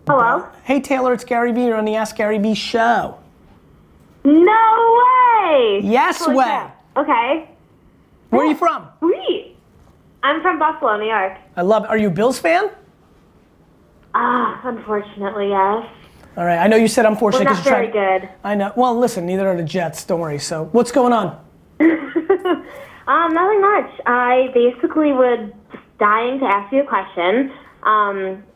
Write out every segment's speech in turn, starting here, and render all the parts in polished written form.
Hello? Hey Taylor, it's Gary Vee. You're on the Ask Gary Vee show. No way! Yes Holy way. crap. Okay. Where are you from? Sweet. I'm from Buffalo, New York. I love it. Are you a Bills fan? Unfortunately, yes. All right, I know you said unfortunately We're not because very good. I know. Well, listen, neither are the Jets. Don't worry. So, what's going on? Nothing much. I basically was dying to ask you a question.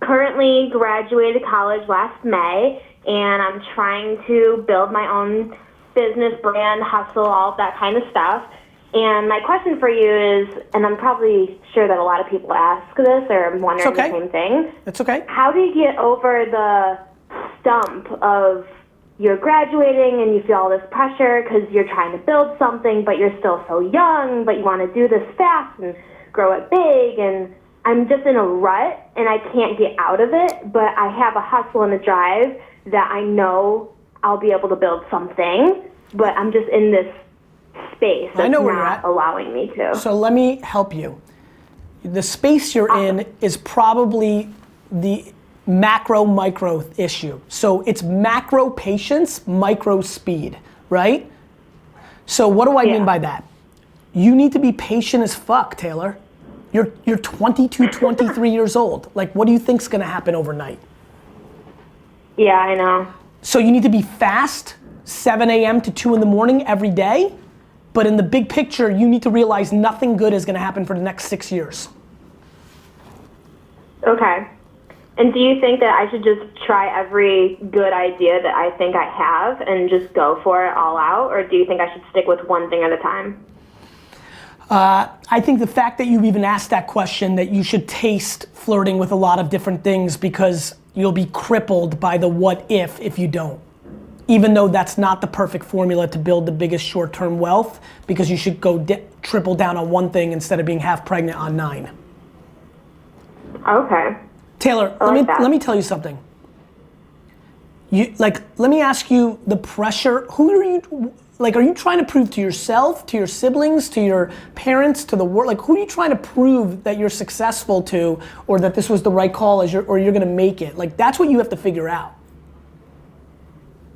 Currently graduated college last May, and I'm trying to build my own business, brand, hustle, all of that kind of stuff. And my question for you is, and I'm probably sure that a lot of people ask this or wondering the same thing. It's okay. How do you get over the stump of you're graduating and you feel all this pressure because you're trying to build something, but you're still so young, but you want to do this fast and grow it big, and I'm just in a rut and I can't get out of it, but I have a hustle and a drive that I know I'll be able to build something, but I'm just in this space that's not allowing me to. So let me help you. The space you're in is probably the macro micro issue. So it's macro patience, micro speed, right? So what do I mean by that? You need to be patient as fuck, Taylor. You're 22, 23 years old. Like, what do you think's gonna happen overnight? Yeah, I know. So you need to be fast, 7 a.m. to 2 in the morning every day, but in the big picture, you need to realize nothing good is gonna happen for the next 6 years. Okay. And do you think that I should just try every good idea that I think I have and just go for it all out? Or do you think I should stick with one thing at a time? I think the fact that you even asked that question, that you should taste flirting with a lot of different things, because you'll be crippled by the what if you don't. Even though that's not the perfect formula to build the biggest short-term wealth, because you should go triple down on one thing instead of being half pregnant on 9. Okay. Taylor, let me tell you something. Let me ask you the pressure. Who are you? Are you trying to prove to yourself, to your siblings, to your parents, to the world? Like, who are you trying to prove that you're successful to, or that this was the right call, or you're gonna make it? Like, that's what you have to figure out.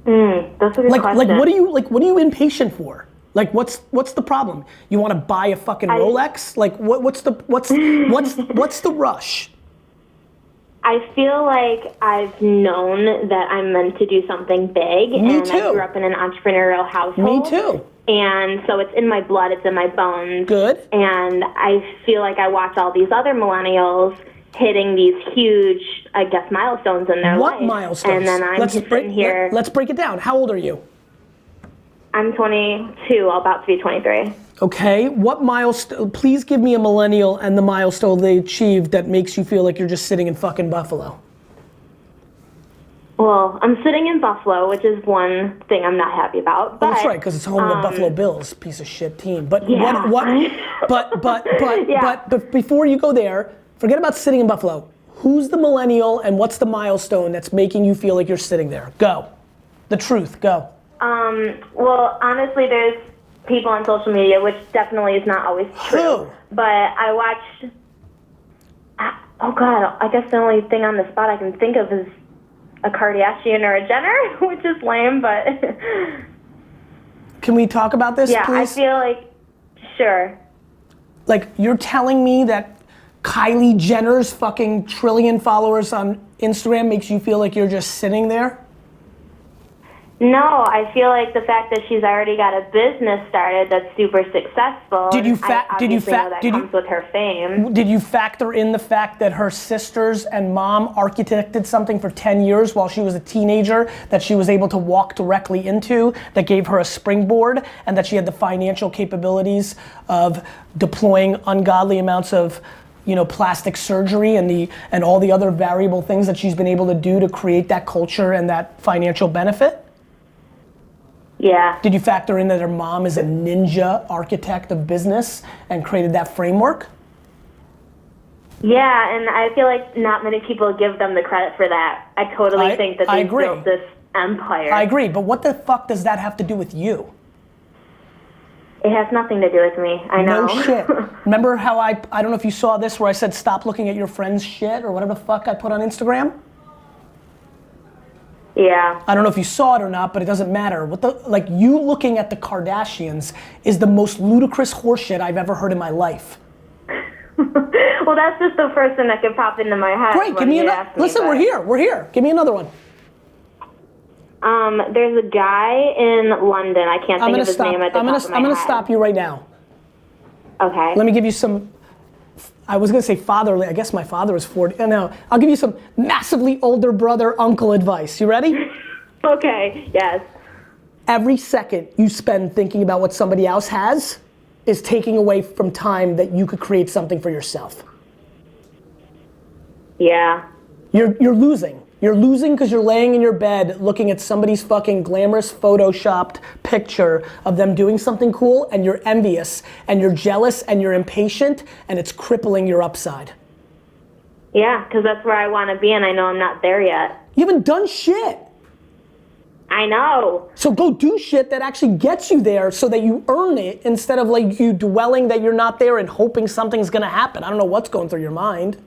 That's a good question. What are you impatient for? Like, what's the problem? You want to buy a fucking Rolex? Like, what's the rush? I feel like I've known that I'm meant to do something big. Me too. I grew up in an entrepreneurial household. Me too. And so it's in my blood, it's in my bones. Good. And I feel like I watch all these other millennials hitting these huge, I guess, milestones in their life. What milestones? And then I'm sitting here. Let's break it down. How old are you? I'm 22, about to be 23. Okay, what milestone, please give me a millennial and the milestone they achieved that makes you feel like you're just sitting in fucking Buffalo. Well, I'm sitting in Buffalo, which is one thing I'm not happy about. But, that's right, because it's home of the Buffalo Bills, piece of shit team. But yeah. but before you go there, forget about sitting in Buffalo. Who's the millennial and what's the milestone that's making you feel like you're sitting there? Go. The truth, go. Well, honestly, there's people on social media, which definitely is not always true. Who? But I watched, oh God, I guess the only thing on the spot I can think of is a Kardashian or a Jenner, which is lame, but. Can we talk about this, yeah, please? I feel like, sure. Like, you're telling me that Kylie Jenner's fucking 1 trillion followers on Instagram makes you feel like you're just sitting there? No, I feel like the fact that she's already got a business started that's super successful. Comes with her fame. Did you factor in the fact that her sisters and mom architected something for 10 years while she was a teenager that she was able to walk directly into, that gave her a springboard, and that she had the financial capabilities of deploying ungodly amounts of plastic surgery and all the other variable things that she's been able to do to create that culture and that financial benefit? Yeah. Did you factor in that her mom is a ninja architect of business and created that framework? Yeah, and I feel like not many people give them the credit for that. I totally think that they built this empire. I agree, but what the fuck does that have to do with you? It has nothing to do with me, I know. No shit. Remember how I don't know if you saw this where I said stop looking at your friend's shit or whatever the fuck I put on Instagram? Yeah. I don't know if you saw it or not, but it doesn't matter. Like you looking at the Kardashians is the most ludicrous horseshit I've ever heard in my life. Well, that's just the first thing that could pop into my head. Great, give me another. Listen, we're here. Give me another one. There's a guy in London. I can't think of his name at the top of my head. I'm gonna stop you right now. Okay. Let me give you some, I was gonna say fatherly, I guess my father was 40. No, I'll give you some massively older brother, uncle advice. You ready? Okay, yes. Every second you spend thinking about what somebody else has is taking away from time that you could create something for yourself. Yeah. You're losing. You're losing because you're laying in your bed looking at somebody's fucking glamorous photoshopped picture of them doing something cool, and you're envious and you're jealous and you're impatient, and it's crippling your upside. Yeah, because that's where I want to be, and I know I'm not there yet. You haven't done shit. I know. So go do shit that actually gets you there so that you earn it, instead of like you dwelling that you're not there and hoping something's gonna happen. I don't know what's going through your mind.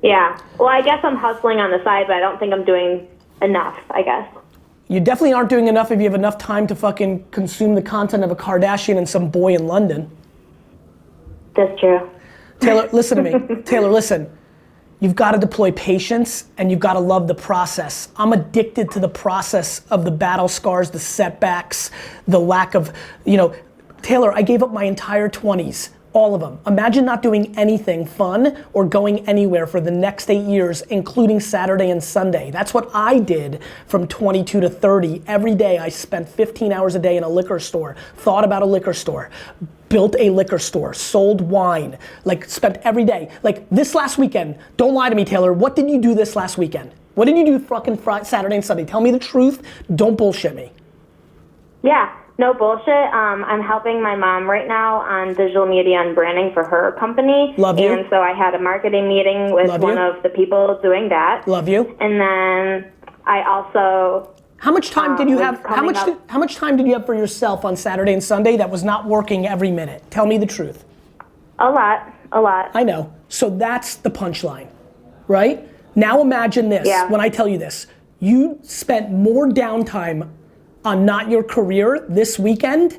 Yeah. Well, I guess I'm hustling on the side, but I don't think I'm doing enough, I guess. You definitely aren't doing enough if you have enough time to fucking consume the content of a Kardashian and some boy in London. That's true. Taylor, listen to me. Taylor, listen. You've got to deploy patience, and you've got to love the process. I'm addicted to the process of the battle scars, the setbacks, the lack of, Taylor, I gave up my entire 20s. All of them. Imagine not doing anything fun or going anywhere for the next 8 years, including Saturday and Sunday. That's what I did from 22 to 30. Every day I spent 15 hours a day in a liquor store, thought about a liquor store, built a liquor store, sold wine, like spent every day. Like this last weekend, don't lie to me, Taylor, what did you do this last weekend? What did you do fucking Saturday and Sunday? Tell me the truth, don't bullshit me. Yeah. No bullshit. I'm helping my mom right now on digital media and branding for her company. Love you. And so I had a marketing meeting with one of the people doing that. Love you. And then I also. How much time did you have? How much time did you have for yourself on Saturday and Sunday that was not working every minute? Tell me the truth. A lot. I know. So that's the punchline, right? Now imagine this. Yeah. When I tell you this, you spent more downtime on not your career this weekend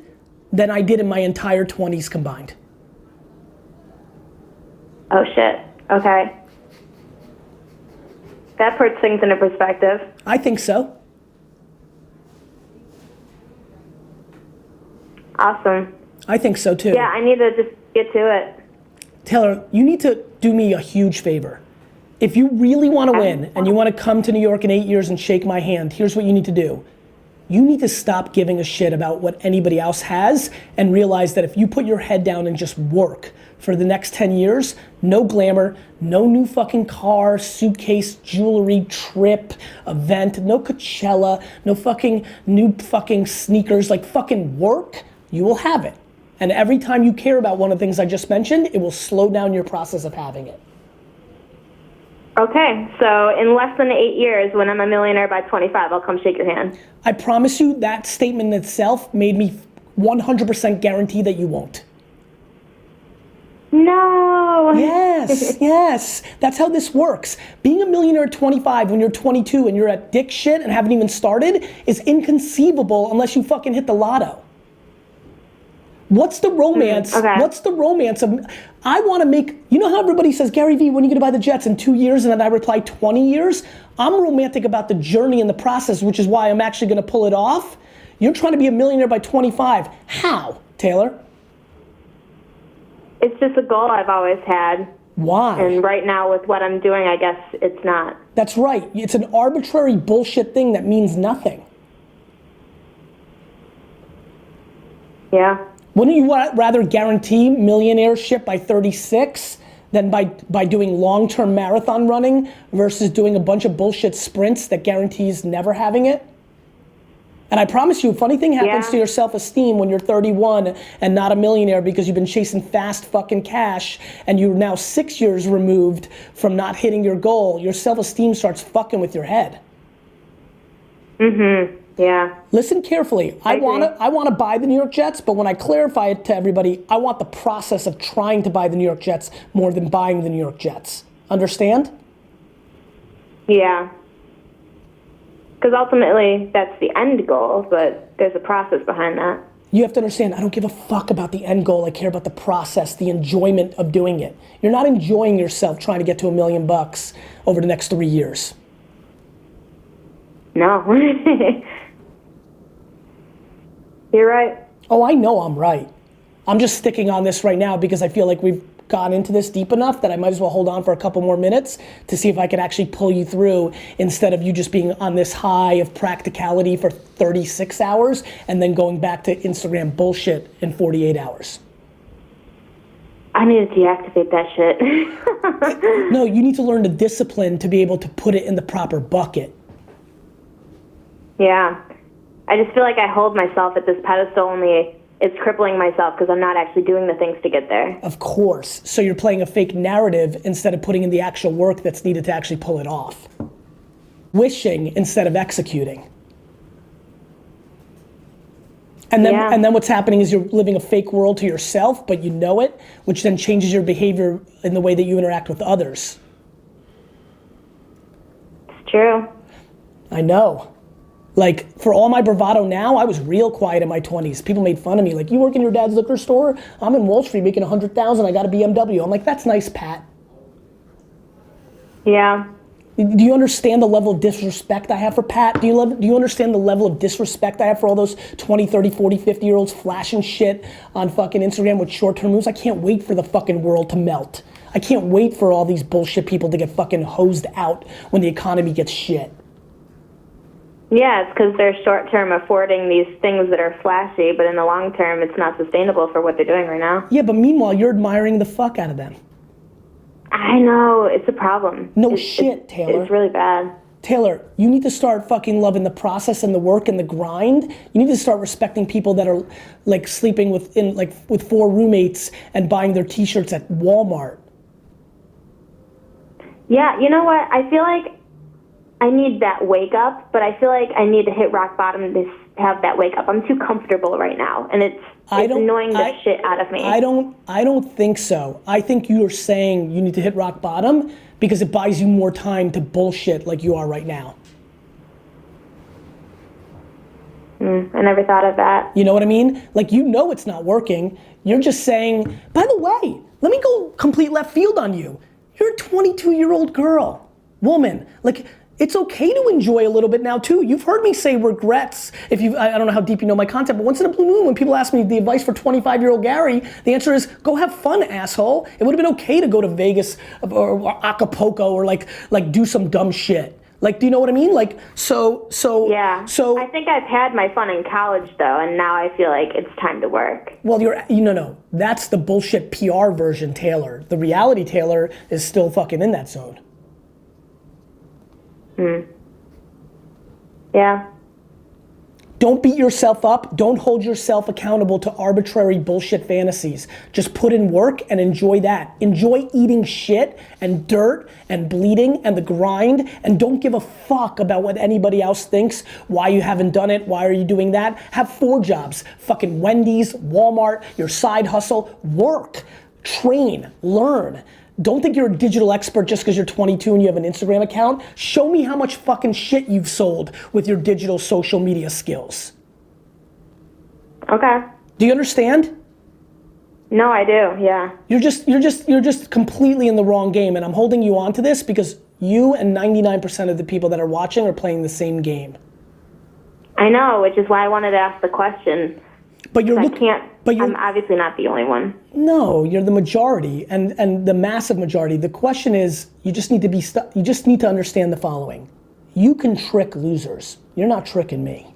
than I did in my entire 20s combined. Oh shit, okay. That puts things into perspective. I think so. Awesome. I think so too. Yeah, I need to just get to it. Taylor, you need to do me a huge favor. If you really want to win and you want to come to New York in 8 years and shake my hand, here's what you need to do. You need to stop giving a shit about what anybody else has and realize that if you put your head down and just work for the next 10 years, no glamour, no new fucking car, suitcase, jewelry, trip, event, no Coachella, no fucking new fucking sneakers, like fucking work, you will have it. And every time you care about one of the things I just mentioned, it will slow down your process of having it. Okay, so in less than 8 years, when I'm a millionaire by 25, I'll come shake your hand. I promise you that statement itself made me 100% guarantee that you won't. No. Yes. That's how this works. Being a millionaire at 25 when you're 22 and you're at dick shit and haven't even started is inconceivable unless you fucking hit the lotto. What's the romance? Okay. What's the romance of, I want to make, you know how everybody says, Gary Vee, when are you going to buy the Jets? In 2 years, and then I reply 20 years? I'm romantic about the journey and the process, which is why I'm actually going to pull it off. You're trying to be a millionaire by 25. How, Taylor? It's just a goal I've always had. Why? And right now with what I'm doing, I guess it's not. That's right. It's an arbitrary bullshit thing that means nothing. Yeah. Wouldn't you rather guarantee millionaireship by 36 than by doing long-term marathon running versus doing a bunch of bullshit sprints that guarantees never having it? And I promise you, a funny thing happens to your self-esteem when you're 31 and not a millionaire because you've been chasing fast fucking cash and you're now 6 years removed from not hitting your goal. Your self-esteem starts fucking with your head. Mm-hmm. Yeah. Listen carefully. I want to buy the New York Jets, but when I clarify it to everybody, I want the process of trying to buy the New York Jets more than buying the New York Jets. Understand? Yeah. Because ultimately, that's the end goal, but there's a process behind that. You have to understand, I don't give a fuck about the end goal. I care about the process, the enjoyment of doing it. You're not enjoying yourself trying to get to $1 million over the next 3 years. No. You're right. Oh, I know I'm right. I'm just sticking on this right now because I feel like we've gone into this deep enough that I might as well hold on for a couple more minutes to see if I can actually pull you through instead of you just being on this high of practicality for 36 hours and then going back to Instagram bullshit in 48 hours. I need to deactivate that shit. No, you need to learn the discipline to be able to put it in the proper bucket. Yeah. I just feel like I hold myself at this pedestal only. It's crippling myself because I'm not actually doing the things to get there. Of course. So you're playing a fake narrative instead of putting in the actual work that's needed to actually pull it off. Wishing instead of executing. And then what's happening is you're living a fake world to yourself, but you know it, which then changes your behavior in the way that you interact with others. It's true. I know. Like, for all my bravado now, I was real quiet in my 20s. People made fun of me, like, you work in your dad's liquor store? I'm in Wall Street making $100,000, I got a BMW. I'm like, that's nice, Pat. Yeah. Do you understand the level of disrespect I have for Pat? Do you understand the level of disrespect I have for all those 20, 30, 40, 50-year-olds flashing shit on fucking Instagram with short-term moves? I can't wait for the fucking world to melt. I can't wait for all these bullshit people to get fucking hosed out when the economy gets shit. Yeah, it's because they're short-term affording these things that are flashy, but in the long term, it's not sustainable for what they're doing right now. Yeah, but meanwhile, you're admiring the fuck out of them. I know, it's a problem. No shit, Taylor. It's really bad. Taylor, you need to start fucking loving the process and the work and the grind. You need to start respecting people that are like sleeping with 4 roommates and buying their t-shirts at Walmart. Yeah, you know what? I feel like I need that wake up, but I feel like I need to hit rock bottom to have that wake up. I'm too comfortable right now, and it's annoying the shit out of me. I don't think so. I think you are saying you need to hit rock bottom because it buys you more time to bullshit like you are right now. I never thought of that. You know what I mean? Like, you know it's not working. You're just saying, by the way, let me go complete left field on you. You're a 22-year-old girl, woman. Like, it's okay to enjoy a little bit now too. You've heard me say regrets. I don't know how deep you know my content, but once in a blue moon when people ask me the advice for 25-year-old Gary, the answer is go have fun, asshole. It would have been okay to go to Vegas or Acapulco or like do some dumb shit. Like, do you know what I mean? Like, Yeah. I think I've had my fun in college though, and now I feel like it's time to work. Well, no. That's the bullshit PR version, Taylor. The reality Taylor is still fucking in that zone. Yeah. Don't beat yourself up. Don't hold yourself accountable to arbitrary bullshit fantasies. Just put in work and enjoy that. Enjoy eating shit and dirt and bleeding and the grind, and don't give a fuck about what anybody else thinks, why you haven't done it, why are you doing that. Have 4 jobs, fucking Wendy's, Walmart, your side hustle, work, train, learn. Don't think you're a digital expert just because you're 22 and you have an Instagram account. Show me how much fucking shit you've sold with your digital social media skills. Okay. Do you understand? No, I do, yeah. You're just completely in the wrong game, and I'm holding you onto this because you and 99% of the people that are watching are playing the same game. I know, which is why I wanted to ask the question. But I'm obviously not the only one. No, you're the majority and the massive majority. The question is, you just need to understand the following. You can trick losers. You're not tricking me.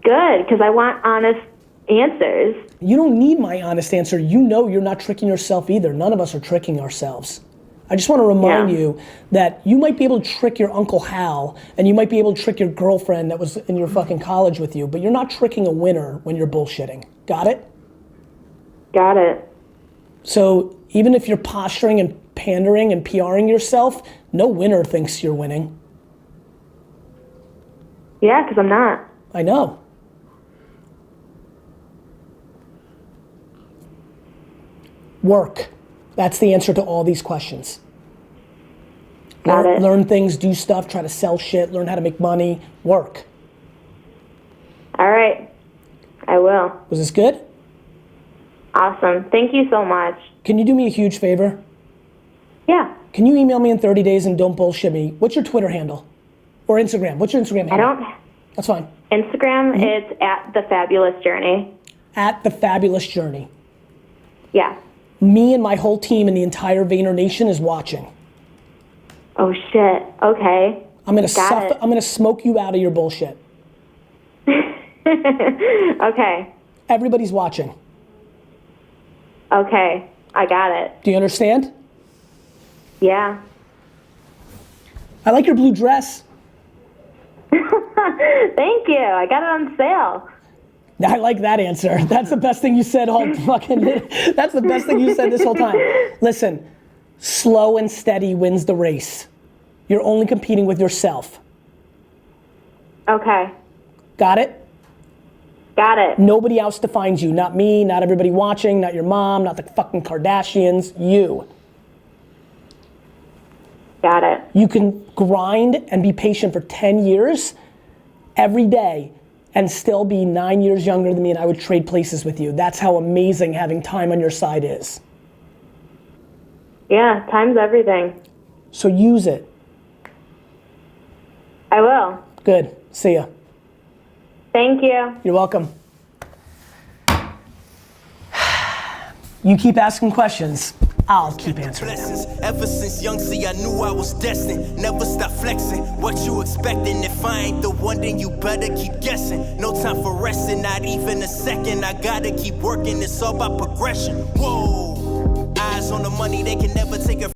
Good, because I want honest answers. You don't need my honest answer. You know you're not tricking yourself either. None of us are tricking ourselves. I just want to remind you that you might be able to trick your Uncle Hal and you might be able to trick your girlfriend that was in your fucking college with you, but you're not tricking a winner when you're bullshitting. Got it? Got it. So even if you're posturing and pandering and PRing yourself, no winner thinks you're winning. Yeah, because I'm not. I know. Work. That's the answer to all these questions. Got it. Learn things, do stuff, try to sell shit, learn how to make money, work. All right. I will. Was this good? Awesome. Thank you so much. Can you do me a huge favor? Yeah. Can you email me in 30 days and don't bullshit me? What's your Twitter handle? Or Instagram? What's your Instagram handle? I don't. That's fine. Instagram, it's at The Fabulous Journey. At The Fabulous Journey. Yeah. Me and my whole team and the entire Vayner Nation is watching. Oh shit. Okay. I'm gonna smoke you out of your bullshit. Okay. Everybody's watching. Okay. I got it. Do you understand? Yeah. I like your blue dress. Thank you. I got it on sale. I like that answer. That's the best thing you said all fucking, that's the best thing you said this whole time. Listen, slow and steady wins the race. You're only competing with yourself. Okay. Got it? Got it. Nobody else defines you. Not me, not everybody watching, not your mom, not the fucking Kardashians, you. Got it. You can grind and be patient for 10 years every day and still be 9 years younger than me, and I would trade places with you. That's how amazing having time on your side is. Yeah, time's everything. So use it. I will. Good. See ya. Thank you. You're welcome. You keep asking questions, I'll keep answering them. Ever since young, see, I knew I was destined. Never stop flexing. What you expecting? If I ain't the one, then you better keep guessing. No time for resting, not even a second. I gotta keep working. It's all about progression. Whoa. Eyes on the money, they can never take a